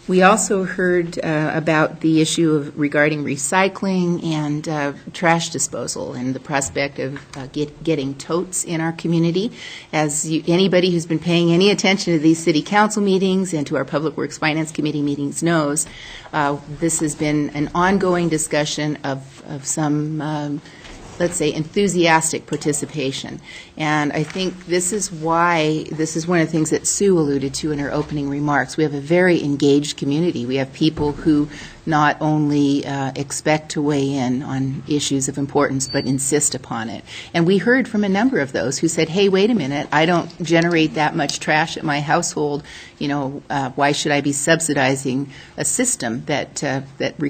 We also heard about the issue of regarding recycling and trash disposal and the prospect of getting totes in our community. As anybody who's been paying any attention to these city council meetings and to our Public Works Finance Committee meetings knows, this has been an ongoing discussion of some let's say, enthusiastic participation. And I think this is why, this is one of the things that Sue alluded to in her opening remarks. We have a very engaged community. We have people who not only expect to weigh in on issues of importance, but insist upon it. And we heard from a number of those who said, hey, wait a minute, I don't generate that much trash at my household. You know, why should I be subsidizing a system that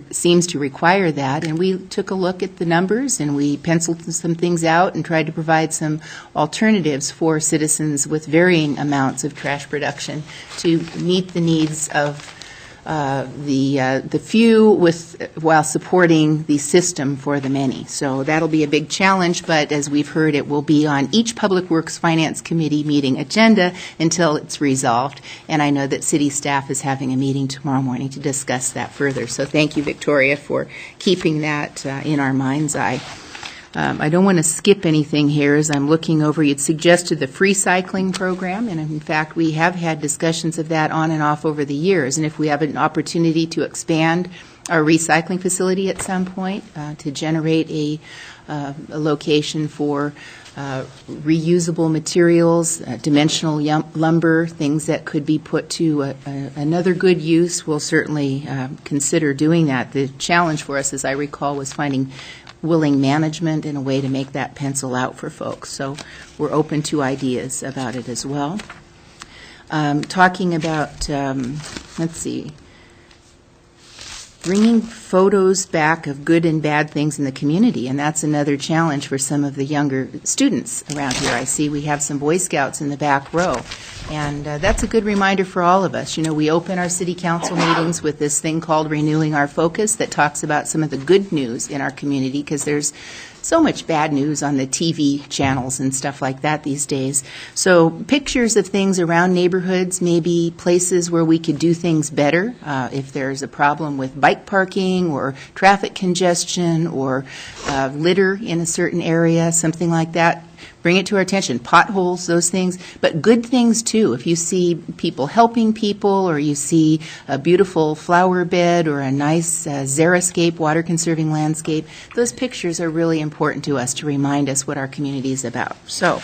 seems to require that? And we took a look at the numbers and we penciled some things out and tried to provide some alternatives for citizens with varying amounts of trash production to meet the needs of the few while supporting the system for the many. So that'll be a big challenge, but as we've heard, it will be on each Public Works Finance Committee meeting agenda until it's resolved. And I know that city staff is having a meeting tomorrow morning to discuss that further. So thank you, Victoria, for keeping that in our mind's eye. I don't want to skip anything here as I'm looking over. You'd suggested the free cycling program, and in fact we have had discussions of that on and off over the years. And if we have an opportunity to expand our recycling facility at some point to generate a location for reusable materials, dimensional lumber, things that could be put to another good use, we'll certainly consider doing that. The challenge for us, as I recall, was finding willing management and a way to make that pencil out for folks. So we're open to ideas about it as well. Talking about, let's see, bringing photos back of good and bad things in the community, and that's another challenge for some of the younger students around here. I see we have some Boy Scouts in the back row, and that's a good reminder for all of us. You know, we open our city council meetings with this thing called Renewing Our Focus that talks about some of the good news in our community, because there's so much bad news on the TV channels and stuff like that these days. So pictures of things around neighborhoods, maybe places where we could do things better. If there's a problem with bike parking or traffic congestion or litter in a certain area, something like that, bring it to our attention. Potholes, those things, but good things too. If you see people helping people, or you see a beautiful flower bed or a nice xeriscape, water-conserving landscape, those pictures are really important to us to remind us what our community is about. So.